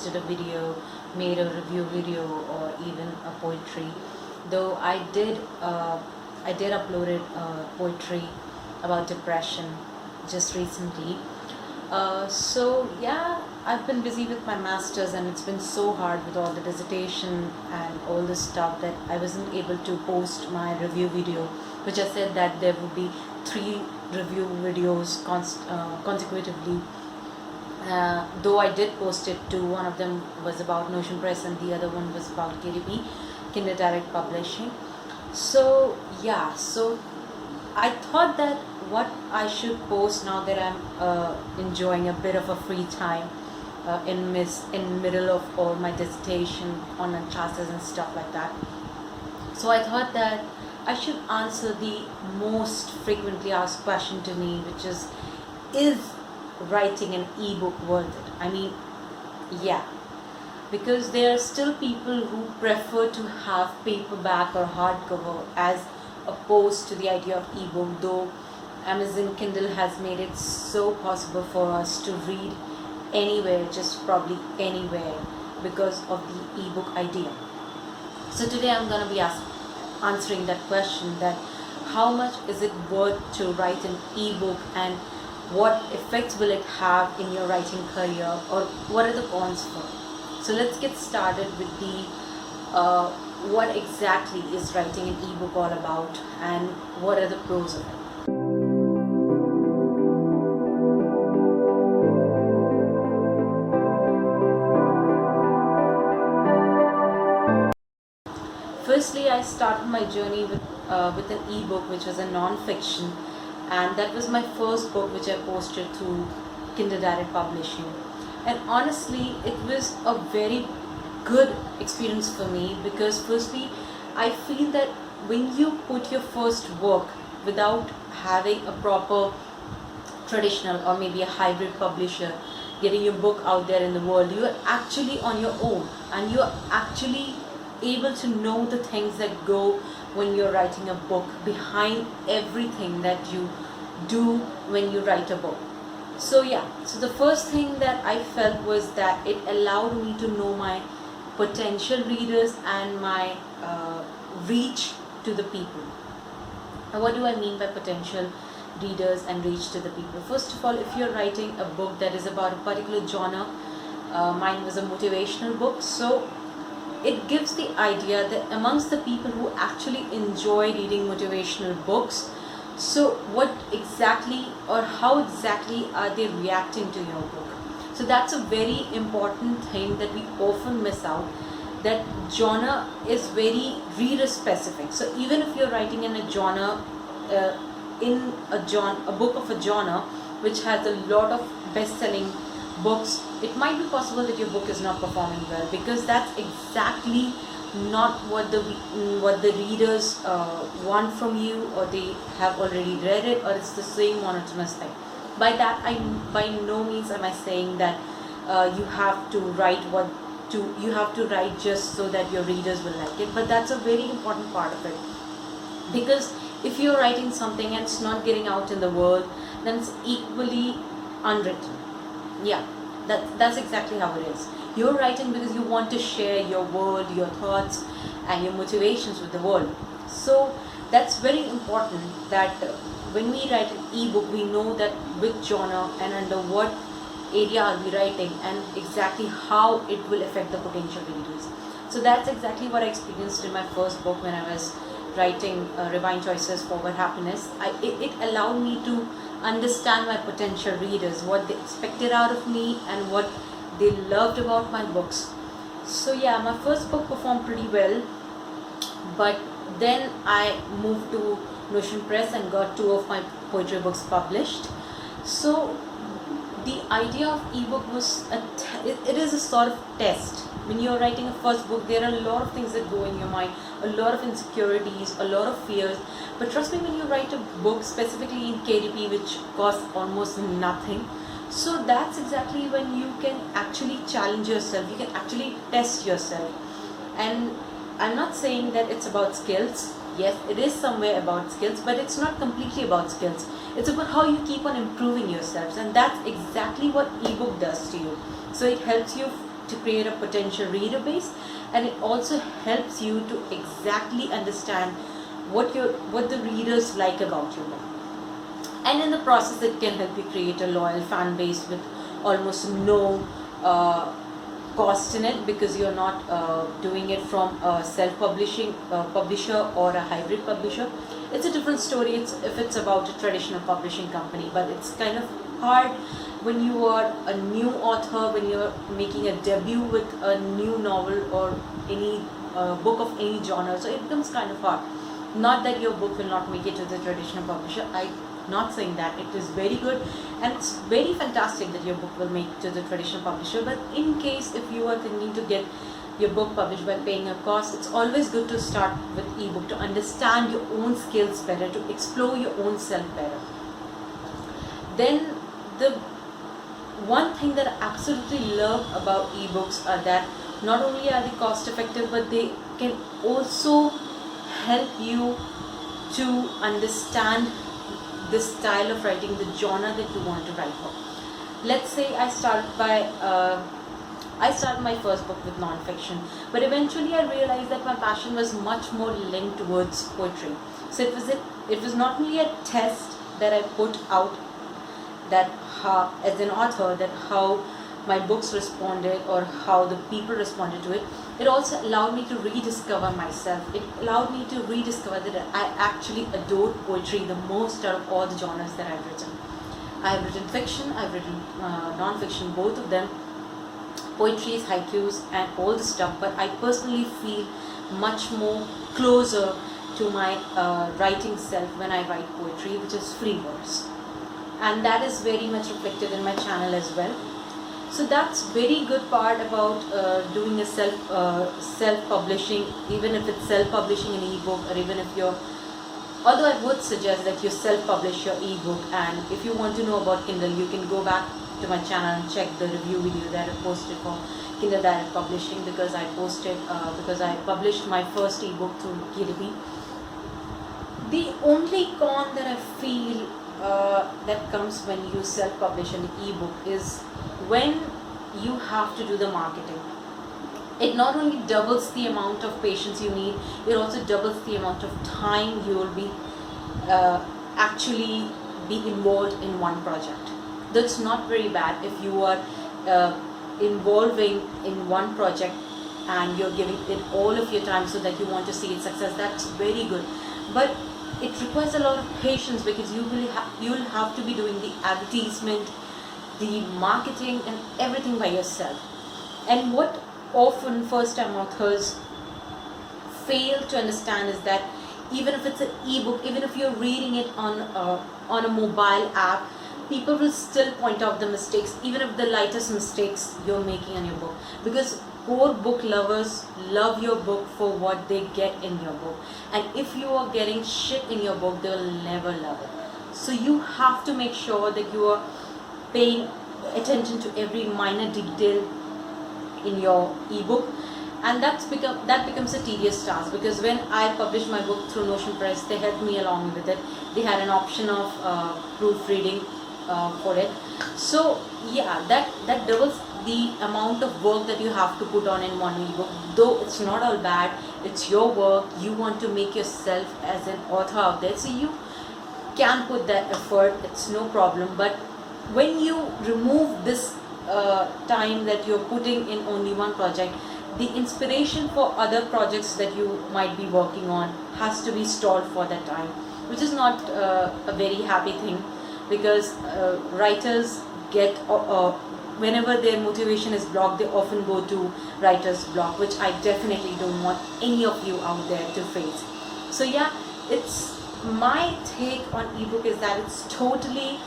posted a video, made a review video, or even a poetry. Though I did uploaded poetry about depression just recently. So yeah, I've been busy with my masters, and it's been so hard with all the dissertation and all this stuff that I wasn't able to post my review video, which I said that there would be 3 review videos consecutively. Though I did post it to one of them was about Notion Press and the other one was about KDP, Kinder Direct Publishing. So yeah, so I thought that what I should post now that I'm enjoying a bit of a free time in middle of all my dissertation, online classes and stuff like that. So I thought that I should answer the most frequently asked question to me, which is writing an ebook worth it? I mean, yeah, because there are still people who prefer to have paperback or hardcover as opposed to the idea of ebook, though Amazon Kindle has made it so possible for us to read anywhere, just probably anywhere, because of the ebook idea. So today I'm going to be answering that question, that how much is it worth to write an ebook, and what effects will it have in your writing career, or what are the cons for it? So let's get started with the what exactly is writing an ebook all about, and what are the pros of it. Firstly, I started my journey with an ebook which was a non-fiction, and that was my first book which I posted to Kinder Direct Publishing. And honestly, it was a very good experience for me, because firstly, I feel that when you put your first work without having a proper traditional or maybe a hybrid publisher getting your book out there in the world, you are actually on your own, and you are actually able to know the things that go when you're writing a book, behind everything that you do when you write a book. So yeah, so the first thing that I felt was that it allowed me to know my potential readers and my reach to the people. Now, what do I mean by potential readers and reach to the people? First of all, if you're writing a book that is about a particular genre, mine was a motivational book, so it gives the idea that amongst the people who actually enjoy reading motivational books, so what exactly or how exactly are they reacting to your book? So that's a very important thing that we often miss out, that genre is very reader specific. So even if you're writing in a genre, a book of a genre which has a lot of best-selling books, it might be possible that your book is not performing well, because that's exactly not what the readers want from you, or they have already read it, or it's the same monotonous thing. By that, by no means am I saying that you have to write just so that your readers will like it, but that's a very important part of it, because if you're writing something and it's not getting out in the world, then it's equally unwritten. Yeah, that's exactly how it is. You're writing because you want to share your world, your thoughts, and your motivations with the world. So that's very important, that when we write an ebook, we know that which genre and under what area are we writing, and exactly how it will affect the potential readers. So that's exactly what I experienced in my first book when I was writing Refined Choices Forward Happiness. It allowed me to understand my potential readers, what they expected out of me, and what they loved about my books. So yeah, my first book performed pretty well, but then I moved to Notion Press and got 2 of my poetry books published. So the idea of ebook was it is a sort of test. When you're writing a first book, there are a lot of things that go in your mind, a lot of insecurities, a lot of fears. But trust me, when you write a book, specifically in KDP, which costs almost nothing, so that's exactly when you can actually challenge yourself, you can actually test yourself. And I'm not saying that it's about skills. Yes, it is somewhere about skills, but it's not completely about skills. It's about how you keep on improving yourselves, and that's exactly what ebook does to you. So it helps you to create a potential reader base, and it also helps you to exactly understand what the readers like about your book. And in the process, it can help you create a loyal fan base with almost no uh, cost in it, because you're not doing it from a self-publishing publisher or a hybrid publisher. It's a different story if it's about a traditional publishing company, but it's kind of hard when you are a new author, when you're making a debut with a new novel or any book of any genre. So it becomes kind of hard. Not that your book will not make it to the traditional publisher. I'm not saying that. It is very good, and it's very fantastic that your book will make to the traditional publisher. But in case if you are thinking to get your book published by paying a cost, it's always good to start with ebook to understand your own skills better, to explore your own self better. Then the one thing that I absolutely love about ebooks are that not only are they cost effective, but they can also help you to understand the style of writing, the genre that you want to write for. Let's say I started my first book with non-fiction, but eventually I realized that my passion was much more linked towards poetry. So it was not only a test that I put out, that how, as an author, that how my books responded or how the people responded to it. It also allowed me to rediscover myself. It allowed me to rediscover that I actually adore poetry the most out of all the genres that I've written. I've written fiction, I've written non-fiction, both of them, poetries, haikus, and all the stuff. But I personally feel much more closer to my writing self when I write poetry, which is free verse, and that is very much reflected in my channel as well. So that's very good part about doing a self-publishing, even if it's self-publishing an ebook, or even if you're, although I would suggest that you self-publish your ebook. And if you want to know about Kindle, you can go back to my channel and check the review video that I posted for Kindle Direct Publishing, because I published my first ebook through KDP. The only con that I feel that comes when you self-publish an ebook is when you have to do the marketing. It not only doubles the amount of patience you need, it also doubles the amount of time you will be actually be involved in one project. That's not very bad if you are involving in one project and you're giving it all of your time so that you want to see its success. That's very good. But it requires a lot of patience, because you will have to be doing the advertisement, the marketing, and everything by yourself. And what often first-time authors fail to understand is that even if it's an ebook, even if you're reading it on a mobile app, people will still point out the mistakes, even if the lightest mistakes you're making in your book, because core book lovers love your book for what they get in your book. And if you are getting shit in your book, they will never love it. So you have to make sure that you are paying attention to every minor detail in your ebook, and that becomes a tedious task, because when I published my book through Notion Press, they helped me along with it. They had an option of proofreading for it. So yeah, that doubles the amount of work that you have to put on in one ebook. Though it's not all bad, it's your work, you want to make yourself as an author out there, so you can put that effort, it's no problem. But when you remove this time that you're putting in only one project, the inspiration for other projects that you might be working on has to be stalled for that time, which is not a very happy thing, because writers get whenever their motivation is blocked, they often go to writer's block, which I definitely don't want any of you out there to face. So yeah, it's my take on ebook is that it's totally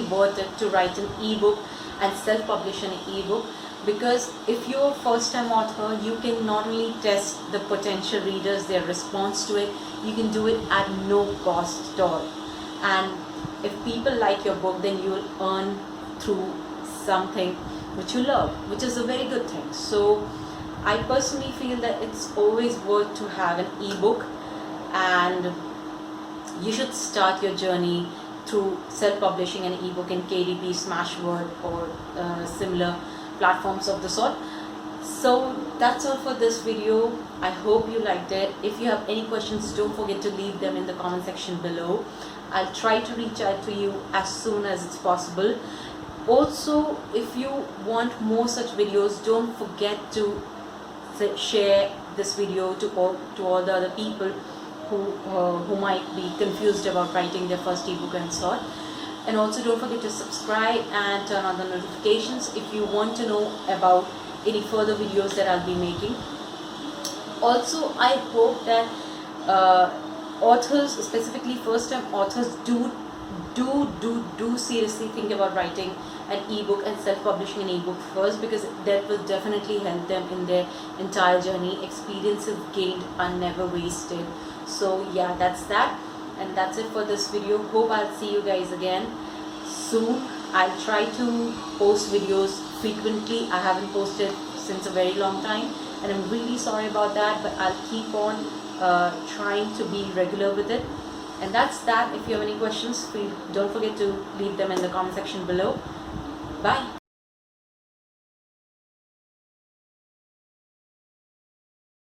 worth it to write an ebook and self-publish an ebook, because if you're a first-time author, you can not only test the potential readers, their response to it, you can do it at no cost at all. And if people like your book, then you will earn through something which you love, which is a very good thing. So I personally feel that it's always worth to have an ebook, and you should start your journey through self-publishing an ebook in KDP, Smashword, or similar platforms of the sort. So that's all for this video. I hope you liked it. If you have any questions, don't forget to leave them in the comment section below. I'll try to reach out to you as soon as it's possible. Also, if you want more such videos, don't forget to share this video to all the other people who might be confused about writing their first ebook and sort. And also don't forget to subscribe and turn on the notifications if you want to know about any further videos that I'll be making. Also, I hope that authors, specifically first time authors, do seriously think about writing an ebook and self-publishing an ebook first, because that will definitely help them in their entire journey. Experiences gained are never wasted. So yeah, that's that, and that's it for this video. Hope I'll see you guys again soon. I'll try to post videos frequently. I haven't posted since a very long time, and I'm really sorry about that, but I'll keep on trying to be regular with it. And that's that. If you have any questions, don't forget to leave them in the comment section below. Bye.